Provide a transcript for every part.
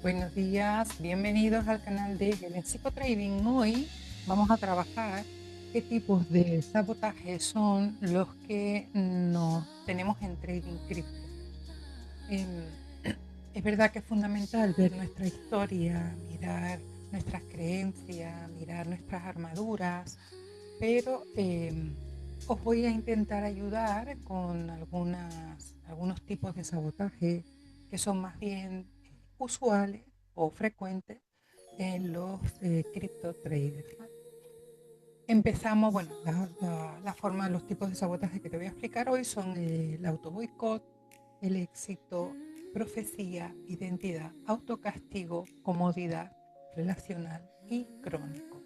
Buenos días, bienvenidos al canal de Helen Psicotrading. Hoy vamos a trabajar qué tipos de sabotaje son los que nos tenemos en Trading Crypto. Es verdad que es fundamental ver nuestra historia, mirar nuestras creencias, mirar nuestras armaduras, pero os voy a intentar ayudar con algunos tipos de sabotaje que son más bien usuales o frecuentes en los cripto traders. Empezamos, bueno, la forma, los tipos de sabotaje que te voy a explicar hoy son el autoboicot, el éxito, profecía, identidad, autocastigo, comodidad, relacional y crónico.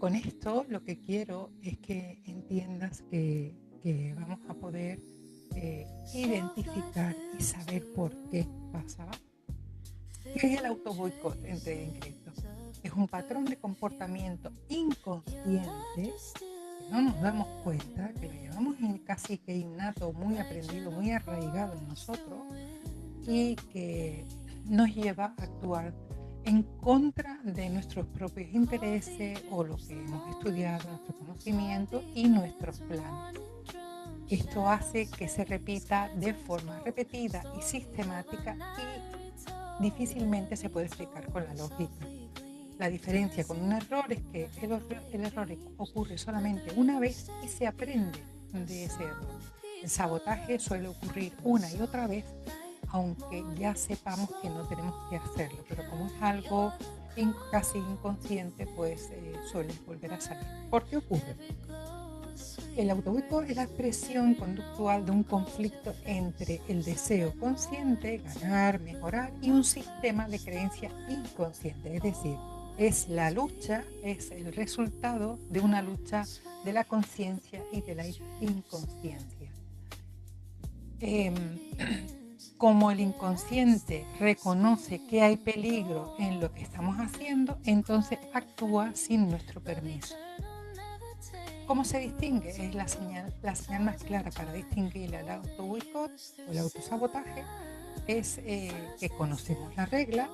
Con esto lo que quiero es que entiendas que vamos a poder identificar y saber por qué pasa. ¿Qué es el autoboicot en Trading Crypto? Es un patrón de comportamiento inconsciente que no nos damos cuenta, que lo llevamos casi que innato, muy aprendido, muy arraigado en nosotros y que nos lleva a actuar en contra de nuestros propios intereses o lo que hemos estudiado, nuestro conocimiento y nuestros planes. Esto hace que se repita de forma repetida y sistemática y difícilmente se puede explicar con la lógica. La diferencia con un error es que el error ocurre solamente una vez y se aprende de ese error. El sabotaje suele ocurrir una y otra vez, aunque ya sepamos que no tenemos que hacerlo, pero como es algo casi inconsciente, pues suele volver a salir. ¿Por qué ocurre? El autoboicot es la expresión conductual de un conflicto entre el deseo consciente, ganar, mejorar, y un sistema de creencia inconsciente, es decir, es la lucha, es el resultado de una lucha de la conciencia y de la inconsciencia. Como el inconsciente reconoce que hay peligro en lo que estamos haciendo, entonces actúa sin nuestro permiso. ¿Cómo se distingue? Es la señal más clara para distinguir el autoboicot o el autosabotaje es que conocemos la regla,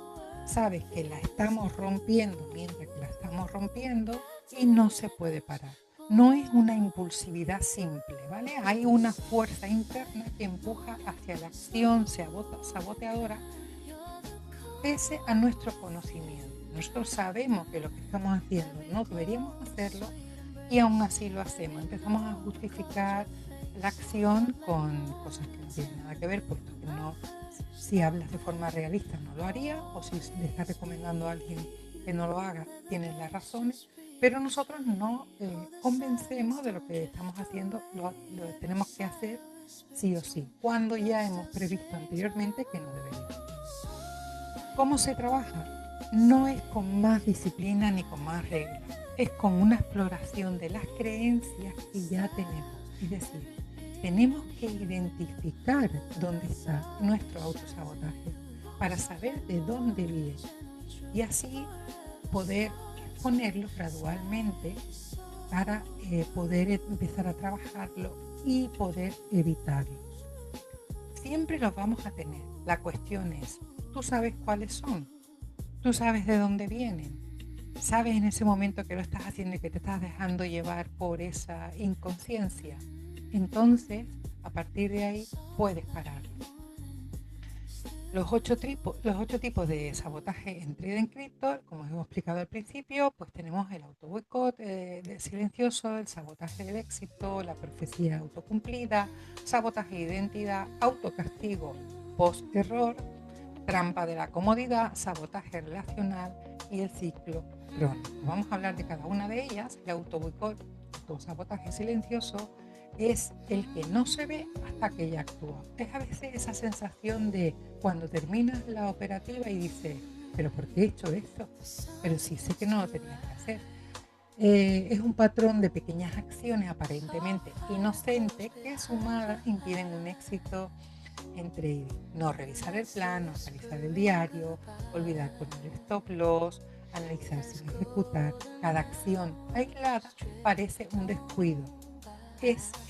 sabes que la estamos rompiendo mientras que la estamos rompiendo y no se puede parar. No es una impulsividad simple, ¿vale? Hay una fuerza interna que empuja hacia la acción saboteadora pese a nuestro conocimiento. Nosotros sabemos que lo que estamos haciendo no deberíamos hacerlo y aún así lo hacemos. Empezamos a justificar la acción con cosas que no tienen nada que ver, puesto que no, si hablas de forma realista no lo haría, o si le estás recomendando a alguien que no lo haga, tienes las razones, pero nosotros no convencemos de lo que estamos haciendo, lo tenemos que hacer sí o sí, cuando ya hemos previsto anteriormente que no deberíamos. ¿Cómo se trabaja? No es con más disciplina ni con más reglas, es con una exploración de las creencias que ya tenemos. Es decir, tenemos que identificar dónde está nuestro autosabotaje para saber de dónde viene y así poder exponerlo gradualmente para poder empezar a trabajarlo y poder evitarlo. Siempre los vamos a tener. La cuestión es, ¿tú sabes cuáles son? ¿Tú sabes de dónde vienen? ¿Sabes en ese momento que lo estás haciendo y que te estás dejando llevar por esa inconsciencia? Entonces, a partir de ahí, puedes pararlo. Los ocho tipos de sabotaje en Trading Crypto, como hemos explicado al principio, pues tenemos el autoboicot del silencioso, el sabotaje del éxito, la profecía autocumplida, sabotaje de identidad, autocastigo post-error, trampa de la comodidad, sabotaje relacional y el ciclo crónico. Vamos a hablar de cada una de ellas. El autoboicot o sabotaje silencioso es el que no se ve hasta que ya actúa. Es a veces esa sensación de cuando terminas la operativa y dices, ¿pero por qué he hecho esto? Pero sí sé que no lo tenía que hacer. Es un patrón de pequeñas acciones aparentemente inocentes que sumadas impiden un éxito entre no revisar el plan, no revisar el diario, olvidar poner el stop loss, analizar sin ejecutar. Cada acción aislada parece un descuido.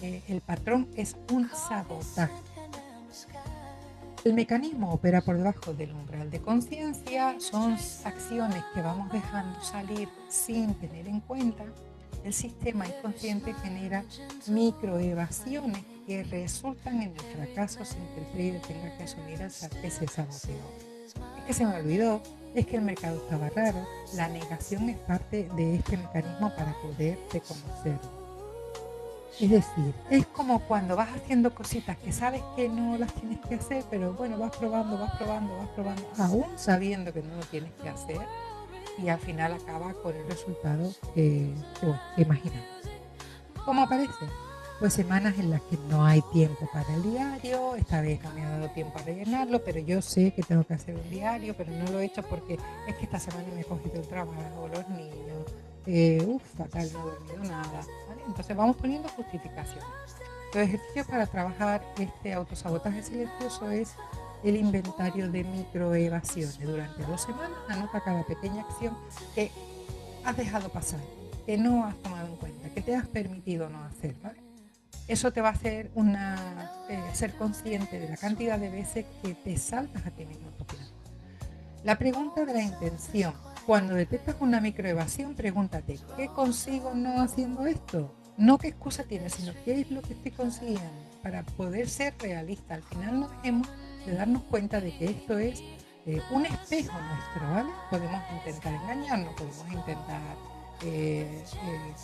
El patrón es un sabotaje. El mecanismo opera por debajo del umbral de conciencia, son acciones que vamos dejando salir sin tener en cuenta. El sistema inconsciente genera microevasiones que resultan en el fracaso sin que el trader tenga que asumir ese saboteo. Es que se me olvidó, es que el mercado estaba raro. La negación es parte de este mecanismo para poder reconocerlo. Es decir, es como cuando vas haciendo cositas que sabes que no las tienes que hacer, pero bueno, vas probando, aún sabiendo que no lo tienes que hacer, y al final acaba con el resultado bueno, que imaginamos. ¿Cómo aparece? Pues semanas en las que no hay tiempo para el diario, esta vez no me ha dado tiempo a rellenarlo, pero yo sé que tengo que hacer un diario, pero no lo he hecho porque es que esta semana me he cogido el trabajo, los niños, fatal, no he dormido nada, ¿vale? Entonces vamos poniendo justificaciones. Los ejercicios para trabajar este autosabotaje silencioso es el inventario de microevasiones. Durante 2 semanas anota cada pequeña acción que has dejado pasar, que no has tomado en cuenta, que te has permitido no hacer, ¿vale? Eso te va a hacer ser consciente de la cantidad de veces que te saltas a ti mismo tu plan. La pregunta de la intención. Cuando detectas una microevasión, pregúntate, ¿qué consigo no haciendo esto? No qué excusa tienes, sino qué es lo que estoy consiguiendo para poder ser realista. Al final nos dejemos de darnos cuenta de que esto es un espejo nuestro, ¿vale? Podemos intentar engañarnos, podemos intentar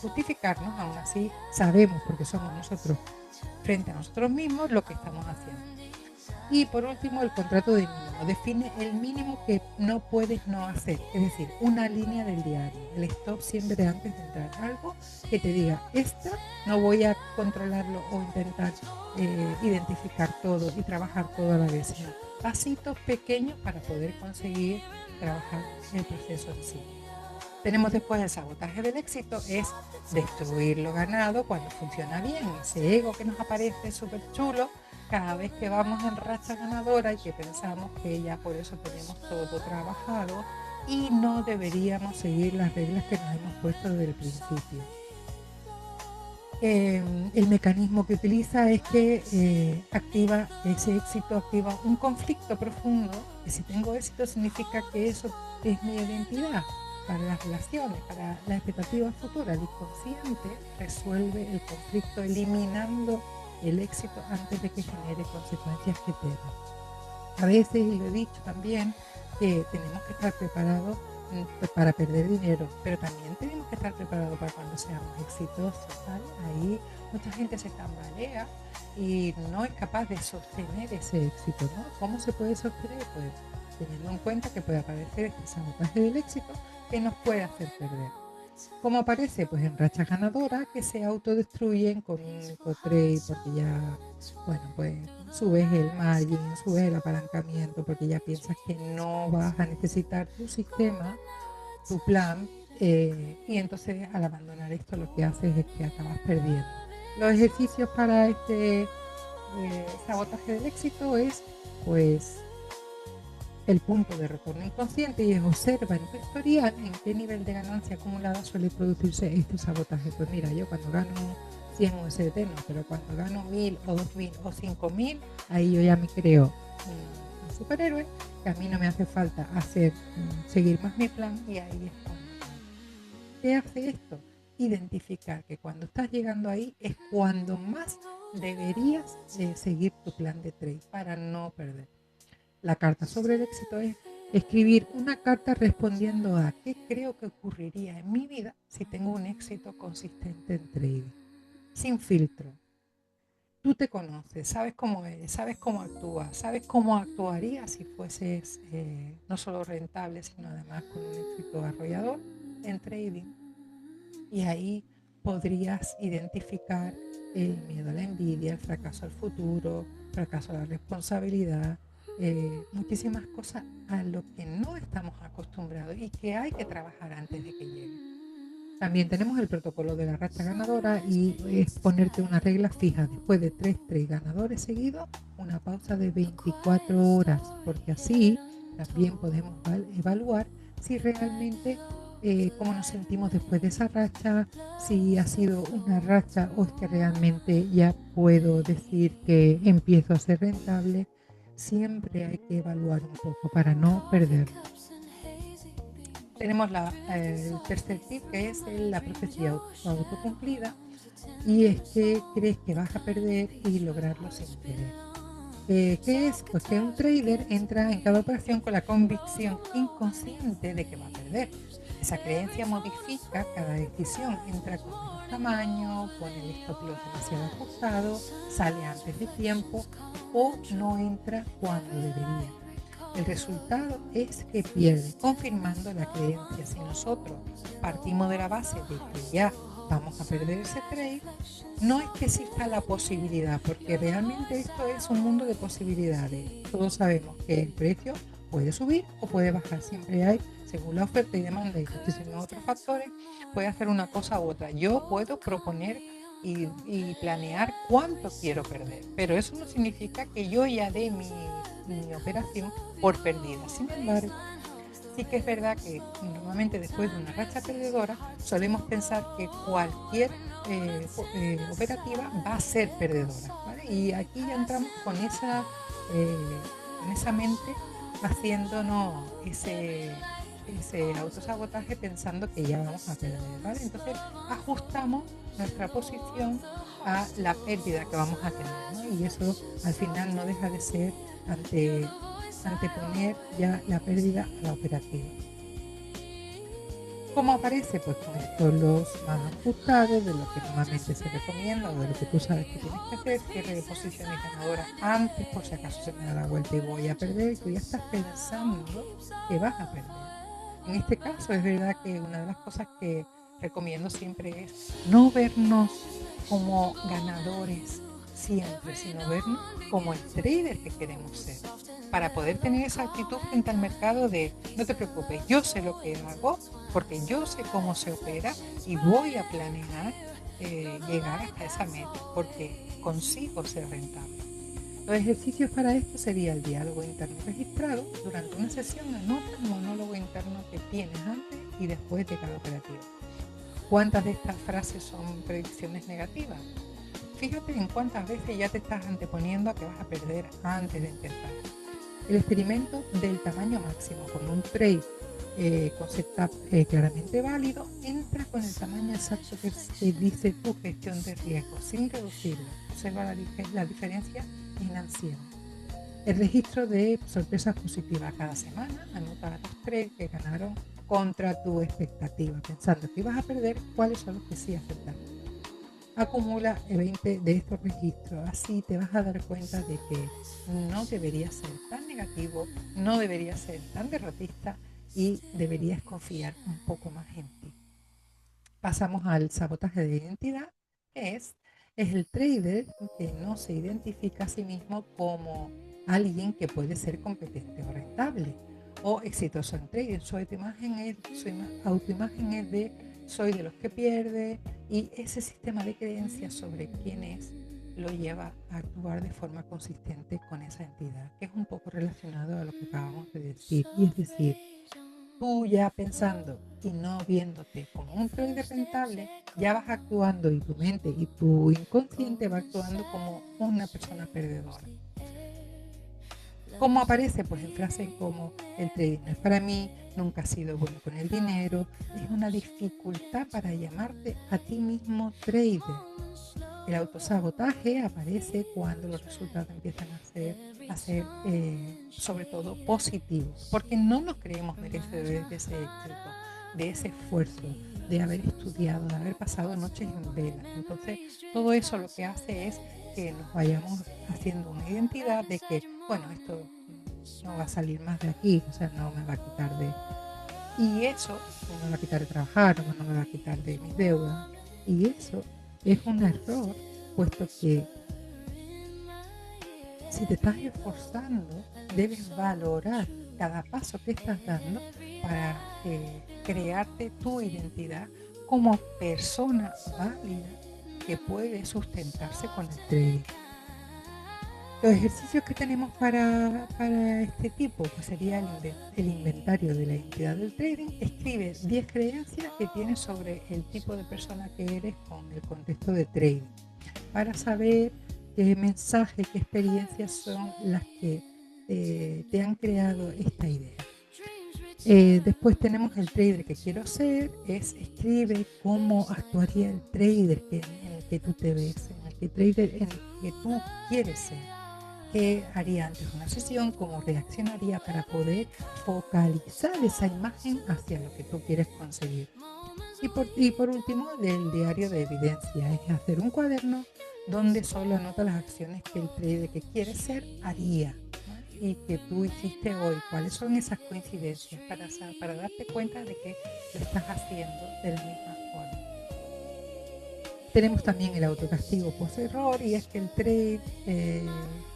justificarnos, aún así sabemos, porque somos nosotros frente a nosotros mismos, lo que estamos haciendo. Y por último, el contrato de mínimo. Define el mínimo que no puedes no hacer, es decir, una línea del diario, el stop siempre antes de entrar, algo que te diga, esta no voy a controlarlo o intentar identificar todo y trabajar todo a la vez, sino pasitos pequeños para poder conseguir trabajar el proceso en sí. Tenemos después el sabotaje del éxito, es destruir lo ganado cuando funciona bien, ese ego que nos aparece súper chulo cada vez que vamos en racha ganadora y que pensamos que ya por eso tenemos todo trabajado y no deberíamos seguir las reglas que nos hemos puesto desde el principio. El mecanismo que utiliza es que ese éxito activa un conflicto profundo, que si tengo éxito significa que eso es mi identidad para las relaciones, para las expectativas futuras. El inconsciente resuelve el conflicto eliminando el éxito antes de que genere consecuencias que teman. A veces, y lo he dicho también, que tenemos que estar preparados para perder dinero, pero también tenemos que estar preparados para cuando seamos exitosos, ¿vale? Ahí mucha gente se tambalea y no es capaz de sostener ese éxito, ¿no? ¿Cómo se puede sostener? Pues teniendo en cuenta que puede aparecer este sabotaje del éxito que nos puede hacer perder. ¿Cómo aparece? Pues en rachas ganadoras que se autodestruyen con un único trade porque ya, bueno, pues subes el margin, subes el apalancamiento porque ya piensas que no vas a necesitar tu sistema, tu plan, y entonces al abandonar esto lo que haces es que acabas perdiendo. Los ejercicios para este sabotaje del éxito es, pues, el punto de retorno inconsciente y observa en tu historial en qué nivel de ganancia acumulada suele producirse este sabotaje. Pues mira, yo cuando gano 100 USDT no, pero cuando gano 1000 o 2000 o 5000, ahí yo ya me creo un superhéroe, que a mí no me hace falta seguir más mi plan y ahí está. ¿Qué hace esto? Identificar que cuando estás llegando ahí es cuando más deberías seguir tu plan de trade para no perder. La carta sobre el éxito es escribir una carta respondiendo a qué creo que ocurriría en mi vida si tengo un éxito consistente en trading, sin filtro. Tú te conoces, sabes cómo eres, sabes cómo actúas, sabes cómo actuarías si fueses no solo rentable, sino además con un éxito arrollador en trading. Y ahí podrías identificar el miedo a la envidia, el fracaso al futuro, el fracaso a la responsabilidad, muchísimas cosas a lo que no estamos acostumbrados y que hay que trabajar antes de que llegue. También tenemos el protocolo de la racha ganadora y es ponerte una regla fija. Después de 3 ganadores seguidos, una pausa de 24 horas, porque así también podemos evaluar si realmente cómo nos sentimos después de esa racha, si ha sido una racha o es que realmente ya puedo decir que empiezo a ser rentable, siempre hay que evaluar un poco para no perderlo. Tenemos el tercer tip, que es la profecía autocumplida, y es que crees que vas a perder y lograrlo sin querer. ¿Qué es? Pues que un trader entra en cada operación con la convicción inconsciente de que va a perder. Esa creencia modifica cada decisión, entra con menos tamaño, pone el stop loss demasiado ajustado, sale antes de tiempo o no entra cuando debería. El resultado es que pierde, confirmando la creencia. Si nosotros partimos de la base de que ya vamos a perder ese trade, no es que exista la posibilidad, porque realmente esto es un mundo de posibilidades. Todos sabemos que el precio puede subir o puede bajar, siempre hay, según la oferta y demanda y muchísimos otros factores, puede hacer una cosa u otra. Yo puedo proponer y planear cuánto quiero perder, pero eso no significa que yo ya dé mi operación por perdida. Sin embargo, sí que es verdad que normalmente después de una racha perdedora solemos pensar que cualquier operativa va a ser perdedora, ¿vale? Y aquí ya entramos con esa mente haciéndonos ese autosabotaje pensando que ya vamos a perder, ¿vale? Entonces ajustamos nuestra posición a la pérdida que vamos a tener, ¿no? Y eso al final no deja de ser anteponer ya la pérdida a la operativa. ¿Cómo aparece? Pues con estos los más ajustados de lo que normalmente se recomienda o de lo que tú sabes que tienes que hacer, cierre de posiciones ganadoras antes por si acaso se me da la vuelta y voy a perder, y tú ya estás pensando que vas a perder. En este caso es verdad que una de las cosas que recomiendo siempre es no vernos como ganadores siempre, sino vernos como el trader que queremos ser, para poder tener esa actitud frente al mercado de no te preocupes, yo sé lo que hago porque yo sé cómo se opera y voy a planear llegar hasta esa meta porque consigo ser rentable. Los ejercicios para esto sería el diálogo interno registrado. Durante una sesión anota el monólogo interno que tienes antes y después de cada operativa. ¿Cuántas de estas frases son predicciones negativas? Fíjate en cuántas veces ya te estás anteponiendo a que vas a perder antes de empezar. El experimento del tamaño máximo con un trade con setup claramente válido, entra con el tamaño exacto que dice tu gestión de riesgo, sin reducirlo. Observa la diferencia financiera. El registro de sorpresas positivas cada semana, anota los trades que ganaron contra tu expectativa, pensando que ibas a perder, cuáles son los que sí aceptaron. Acumula 20 de estos registros, así te vas a dar cuenta de que no deberías ser tan negativo, no deberías ser tan derrotista y deberías confiar un poco más en ti. Pasamos al sabotaje de identidad, que es el trader que no se identifica a sí mismo como alguien que puede ser competente o rentable o exitoso en trading. Su autoimagen es de soy de los que pierde, y ese sistema de creencias sobre quién es lo lleva a actuar de forma consistente con esa entidad, que es un poco relacionado a lo que acabamos de decir. Y es decir, tú ya pensando y no viéndote como un trader rentable, ya vas actuando, y tu mente y tu inconsciente va actuando como una persona perdedora. ¿Cómo aparece? Pues en frases como el trading no es para mí, nunca ha sido bueno con el dinero. Es una dificultad para llamarte a ti mismo trader. El autosabotaje aparece cuando los resultados empiezan a ser sobre todo positivos, porque no nos creemos merecedores de ese éxito, de ese esfuerzo, de haber estudiado, de haber pasado noches en vela. Entonces, todo eso lo que hace es que nos vayamos haciendo una identidad de que, bueno, esto no va a salir más de aquí, o sea, no me va a quitar de... Y eso no me va a quitar de trabajar, no me va a quitar de mis deudas. Y eso es un error, puesto que si te estás esforzando, debes valorar cada paso que estás dando para crearte tu identidad como persona válida que puede sustentarse con el trading. Los ejercicios que tenemos para este tipo pues sería el inventario de la identidad del trading. Escribe 10 creencias que tienes sobre el tipo de persona que eres con el contexto de trading, para saber qué mensajes, qué experiencias son las que te han creado esta idea. Después tenemos el trader que quiero ser, escribe cómo actuaría el trader en el que tú te ves, en el trader en el que tú quieres ser. ¿Qué haría antes de una sesión? ¿Cómo reaccionaría para poder focalizar esa imagen hacia lo que tú quieres conseguir? Y por último, del diario de evidencia, es hacer un cuaderno donde solo anota las acciones que el trader que quieres ser haría, ¿no? Y que tú hiciste hoy. ¿Cuáles son esas coincidencias para darte cuenta de que lo estás haciendo de la misma forma? Tenemos también el autocastigo post-error, y es que el trade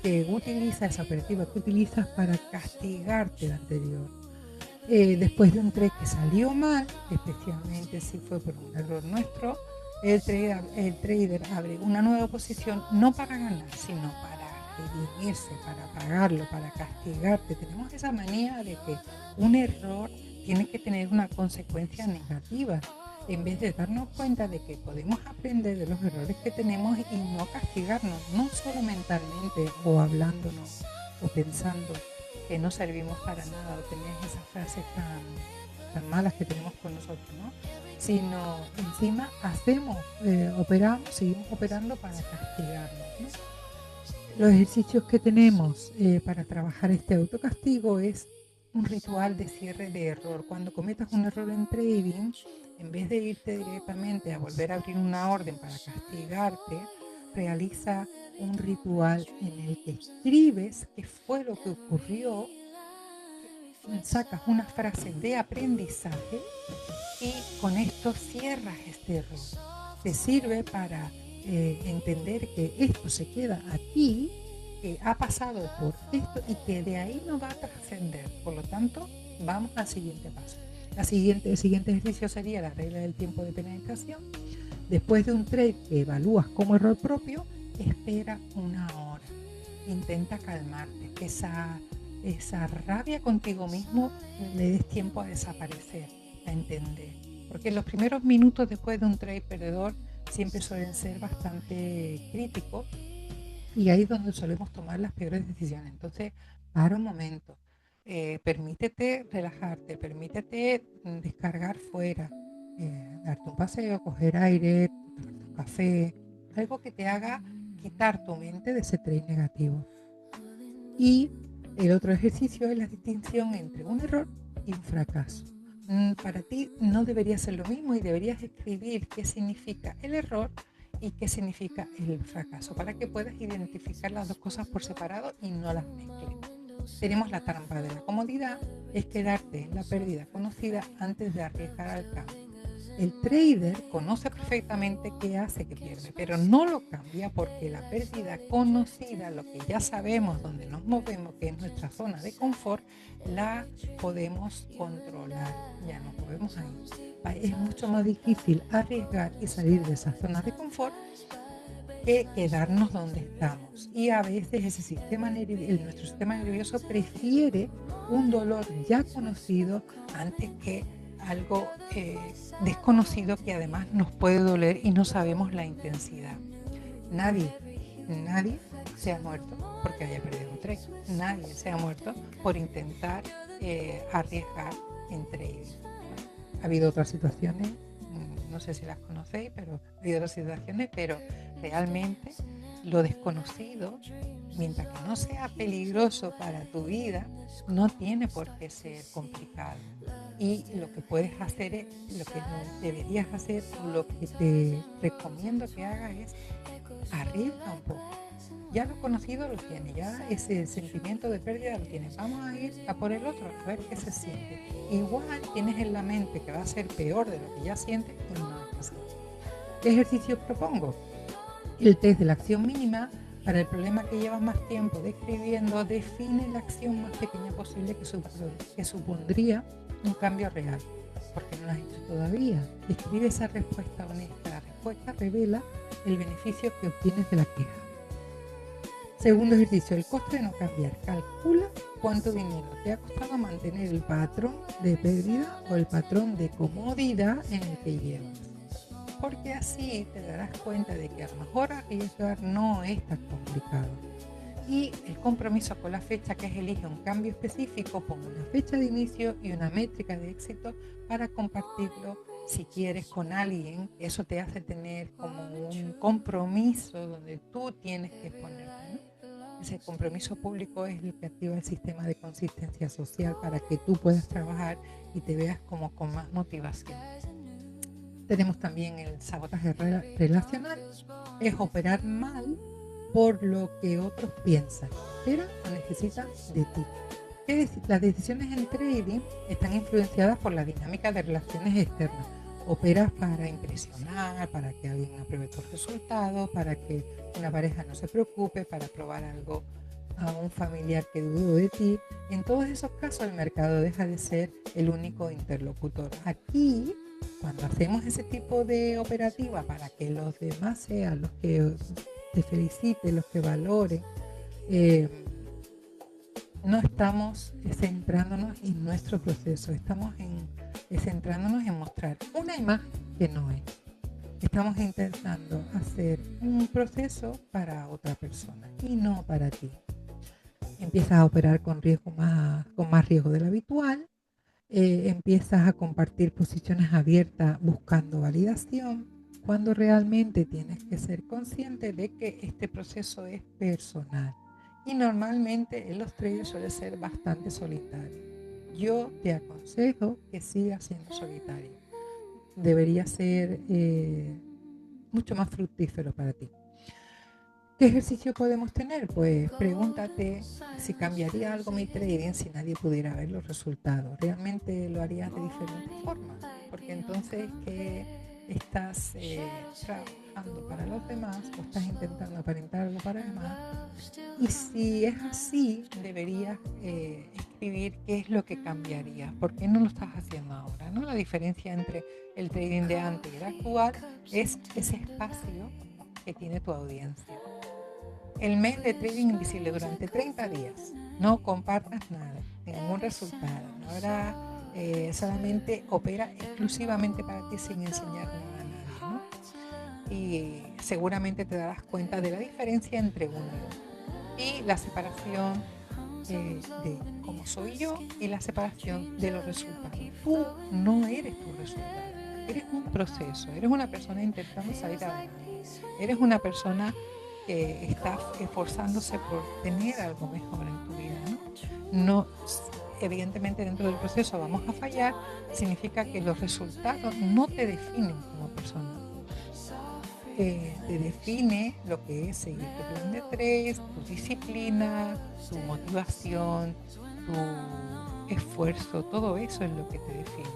que utiliza, esa operativa que utilizas para castigarte la anterior. Después de un trade que salió mal, especialmente si fue por un error nuestro, el trader abre una nueva posición, no para ganar, sino para redimirse, para pagarlo, para castigarte. Tenemos esa manía de que un error tiene que tener una consecuencia negativa, en vez de darnos cuenta de que podemos aprender de los errores que tenemos y no castigarnos, no solo mentalmente o hablándonos o pensando que no servimos para nada, o tener esas frases tan malas que tenemos con nosotros, ¿no? Sino encima seguimos operando para castigarnos, ¿no? Los ejercicios que tenemos para trabajar este autocastigo es un ritual de cierre de error. Cuando cometas un error en trading, en vez de irte directamente a volver a abrir una orden para castigarte, realiza un ritual en el que escribes qué fue lo que ocurrió, sacas una frase de aprendizaje y con esto cierras este error. Te sirve para entender que esto se queda aquí, que ha pasado por esto y que de ahí no va a trascender. Por lo tanto, vamos al siguiente paso. El siguiente ejercicio sería la regla del tiempo de penalización. Después de un trade que evalúas como error propio, espera una hora. Intenta calmarte, que esa rabia contigo mismo le des tiempo a desaparecer, a entender. Porque los primeros minutos después de un trade perdedor siempre suelen ser bastante críticos, y ahí es donde solemos tomar las peores decisiones. Entonces, para un momento, permítete relajarte, permítete descargar fuera, darte un paseo, coger aire, tomarte un café, algo que te haga quitar tu mente de ese trade negativo. Y el otro ejercicio es la distinción entre un error y un fracaso. Para ti no debería ser lo mismo, y deberías escribir qué significa el error y qué significa el fracaso, para que puedas identificar las dos cosas por separado y no las mezcles. Tenemos la trampa de la comodidad, es quedarte en la pérdida conocida antes de arriesgar al cambio. El trader conoce perfectamente qué hace que pierde, pero no lo cambia porque la pérdida conocida, lo que ya sabemos, donde nos movemos, que es nuestra zona de confort, la podemos controlar, ya nos movemos ahí. Es mucho más difícil arriesgar y salir de esa zona de confort que quedarnos donde estamos. Y a veces nuestro sistema nervioso prefiere un dolor ya conocido antes que algo desconocido, que además nos puede doler y no sabemos la intensidad. Nadie se ha muerto porque haya perdido un trade. Nadie se ha muerto por intentar arriesgar en trading. Ha habido otras situaciones, no sé si las conocéis, pero ha habido otras situaciones, pero realmente lo desconocido, mientras que no sea peligroso para tu vida, no tiene por qué ser complicado. Y lo que puedes hacer es, lo que deberías hacer, o lo que te recomiendo que hagas, es arriesga un poco. Ya lo conocido lo tienes, ya ese sentimiento de pérdida lo tienes. Vamos a ir a por el otro, a ver qué se siente. Igual tienes en la mente que va a ser peor de lo que ya sientes y no es así. ¿Qué ejercicio propongo? El test de la acción mínima. Para el problema que llevas más tiempo describiendo, define la acción más pequeña posible que supondría un cambio real. Porque no lo has hecho todavía. Escribe esa respuesta honesta. La respuesta revela el beneficio que obtienes de la queja. Segundo ejercicio, el coste de no cambiar. Calcula cuánto dinero te ha costado mantener el patrón de pérdida o el patrón de comodidad en el que llevas. Porque así te darás cuenta de que a lo mejor arriesgar no es tan complicado. Y el compromiso con la fecha, que es elige un cambio específico, pongo una fecha de inicio y una métrica de éxito para compartirlo si quieres con alguien. Eso te hace tener como un compromiso donde tú tienes que exponerte, ¿no? Ese compromiso público es el que activa el sistema de consistencia social para que tú puedas trabajar y te veas como con más motivación. Tenemos también el sabotaje relacional, es operar mal por lo que otros piensan, pero no necesitan de ti. Las decisiones en trading están influenciadas por la dinámica de relaciones externas. Operas para impresionar, para que alguien apruebe tus resultados, para que una pareja no se preocupe, para probar algo a un familiar que dudó de ti. En todos esos casos el mercado deja de ser el único interlocutor. Aquí, cuando hacemos ese tipo de operativa para que los demás sean los que te feliciten, los que valoren, no estamos centrándonos en nuestro proceso, estamos centrándonos en mostrar una imagen que no es. Estamos intentando hacer un proceso para otra persona y no para ti. Empiezas a operar con más riesgo del habitual, empiezas a compartir posiciones abiertas buscando validación, cuando realmente tienes que ser consciente de que este proceso es personal. Y normalmente en los traders suele ser bastante solitario. Yo te aconsejo que sigas siendo solitario. Debería ser mucho más fructífero para ti. ¿Qué ejercicio podemos tener? Pues pregúntate si cambiaría algo mi trading si nadie pudiera ver los resultados. ¿Realmente lo harías de diferente forma? Porque entonces que estás trabajando para los demás o estás intentando aparentar algo para los demás. Y si es así, deberías escribir qué es lo que cambiaría. ¿Por qué no lo estás haciendo ahora? ¿No? La diferencia entre el trading de antes y el actual es ese espacio que tiene tu audiencia. El mes de trading invisible durante 30 días. No compartas nada, ningún resultado. Ahora solamente opera exclusivamente para ti sin enseñar nada a nadie, ¿no? Y seguramente te darás cuenta de la diferencia entre uno y otro. Y la separación de cómo soy yo y la separación de los resultados. Tú no eres tu resultado. Eres un proceso. Eres una persona intentando salir adelante. Eres una persona que está esforzándose por tener algo mejor en tu vida, ¿no? Evidentemente dentro del proceso vamos a fallar, significa que los resultados no te definen como persona. Te define lo que es seguir tu plan de trades, tu disciplina, tu motivación, tu esfuerzo, todo eso es lo que te define.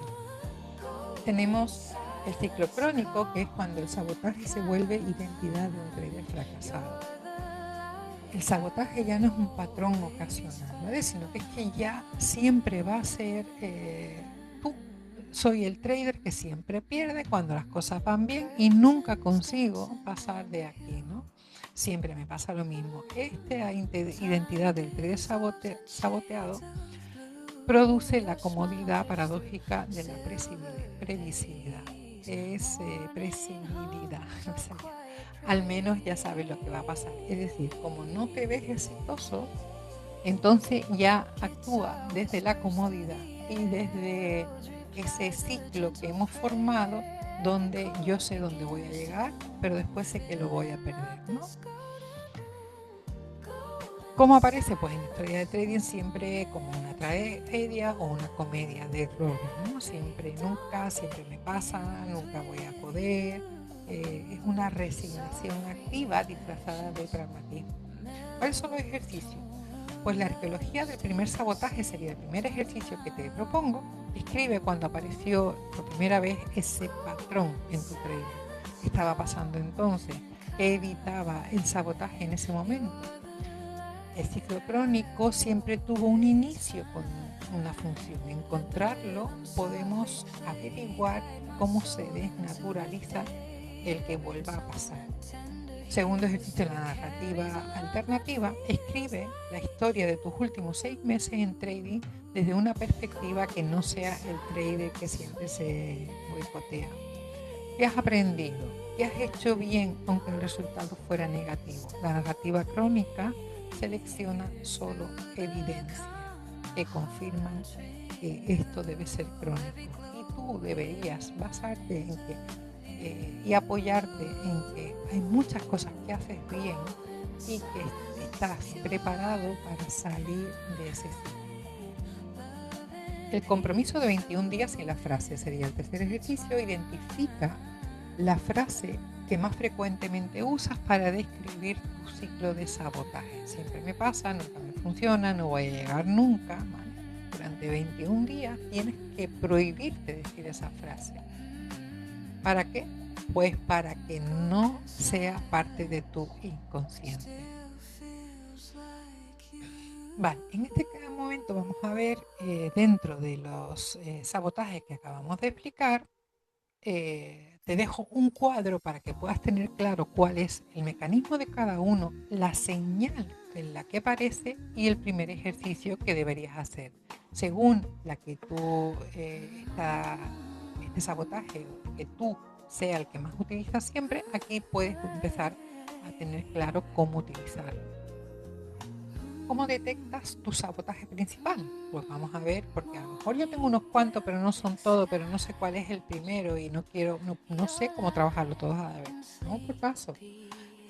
Tenemos el ciclo crónico, que es cuando el sabotaje se vuelve identidad de un trader fracasado. El sabotaje ya no es un patrón ocasional, ¿vale? Sino que es que ya siempre va a ser tú. Soy el trader que siempre pierde cuando las cosas van bien y nunca consigo pasar de aquí, ¿no? Siempre me pasa lo mismo. Esta identidad del trader saboteado produce la comodidad paradójica de la previsibilidad. Es previsibilidad. Al menos ya sabes lo que va a pasar. Es decir, como no te ves exitoso, entonces ya actúa desde la comodidad y desde ese ciclo que hemos formado, donde yo sé dónde voy a llegar, pero después sé que lo voy a perder, ¿no? ¿Cómo aparece? Pues en historia de trading siempre como una tragedia o una comedia de errores, ¿no? Siempre me pasa, nunca voy a poder. Es una resignación activa disfrazada de pragmatismo. ¿Cuáles son los ejercicios? Pues la arqueología del primer sabotaje sería el primer ejercicio que te propongo. Escribe cuando apareció por primera vez ese patrón en tu trading. ¿Qué estaba pasando entonces? ¿Qué evitaba el sabotaje en ese momento? El ciclo crónico siempre tuvo un inicio con una función. Encontrarlo, podemos averiguar cómo se desnaturaliza el que vuelva a pasar. Segundo ejercicio, la narrativa alternativa. Escribe la historia de tus últimos 6 meses en trading desde una perspectiva que no sea el trader que siempre se boicotea. ¿Qué has aprendido? ¿Qué has hecho bien aunque el resultado fuera negativo? La narrativa crónica selecciona solo evidencia que confirman que esto debe ser crónico. Y tú deberías basarte en que y apoyarte en que hay muchas cosas que haces bien y que estás preparado para salir de ese ciclo. El compromiso de 21 días y la frase sería el tercer ejercicio. Identifica la frase que más frecuentemente usas para describir tu ciclo de sabotaje. Siempre me pasa, nunca me funciona, no voy a llegar nunca. ¿Vale? Durante 21 días tienes que prohibirte decir esa frase. ¿Para qué? Pues para que no sea parte de tu inconsciente. Vale, en este momento vamos a ver dentro de los sabotajes que acabamos de explicar, te dejo un cuadro para que puedas tener claro cuál es el mecanismo de cada uno, la señal en la que aparece y el primer ejercicio que deberías hacer. Según la que tú, este sabotaje, que tú sea el que más utilizas siempre, aquí puedes empezar a tener claro cómo utilizarlo. ¿Cómo detectas tu sabotaje principal? Pues vamos a ver, porque a lo mejor yo tengo unos cuantos, pero no son todos, pero no sé cuál es el primero y no sé cómo trabajarlo todos a la vez. Vamos por paso.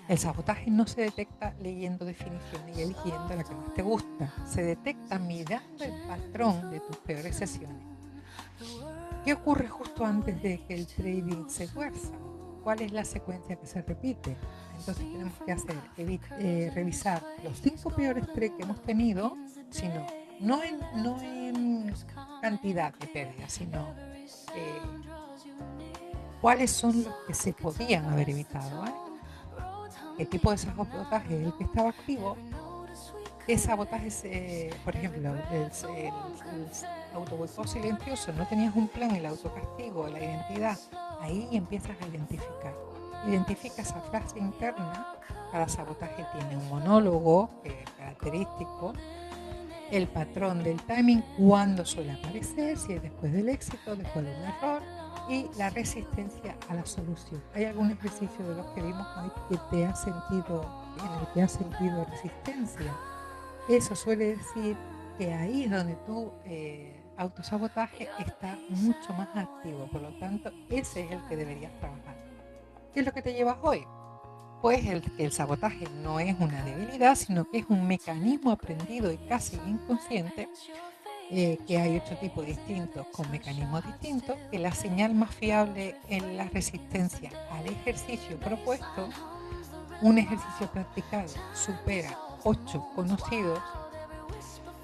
El sabotaje no se detecta leyendo definiciones y eligiendo la que más te gusta. Se detecta mirando el patrón de tus peores sesiones. ¿Qué ocurre justo antes de que el trading se tuerza? ¿Cuál es la secuencia que se repite? Entonces tenemos que hacer, revisar los 5 peores trades que hemos tenido, sino no en cantidad de pérdidas, sino cuáles son los que se podían haber evitado. ¿Vale? ¿Qué tipo de sabotaje es el que estaba activo? ¿Qué sabotaje, por ejemplo, el autoboicot silencioso? No tenías un plan, el autocastigo, la identidad. Ahí empiezas a identificar. Identifica esa frase interna. Cada sabotaje tiene un monólogo característico. El patrón del timing, cuándo suele aparecer, si es después del éxito, después de un error. Y la resistencia a la solución. ¿Hay algún ejercicio de los que vimos hoy que te ha sentido, en el que has sentido resistencia? Eso suele decir que ahí es donde tu autosabotaje está mucho más activo. Por lo tanto, ese es el que deberías trabajar. ¿Qué es lo que te llevas hoy? Pues el sabotaje no es una debilidad, sino que es un mecanismo aprendido y casi inconsciente, que hay 8 tipos distintos con mecanismos distintos, que la señal más fiable en la resistencia al ejercicio propuesto, un ejercicio practicado supera 8 conocidos,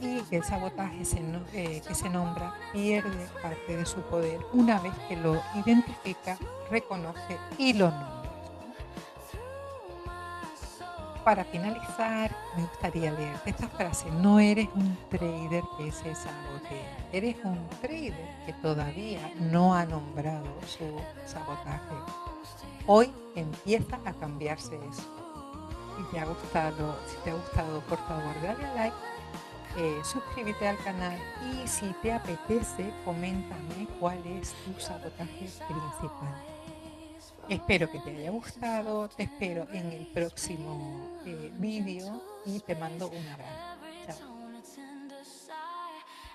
y que el sabotaje que se nombra pierde parte de su poder una vez que lo identifica, reconoce y lo nombra. Para finalizar, me gustaría leerte esta frase: no eres un trader que se sabotea, eres un trader que todavía no ha nombrado su sabotaje. Hoy empieza a cambiarse eso. Si te ha gustado, por favor, dale a like, suscríbete al canal y si te apetece, coméntame cuál es tu sabotaje principal. Espero que te haya gustado, te espero en el próximo vídeo y te mando un abrazo.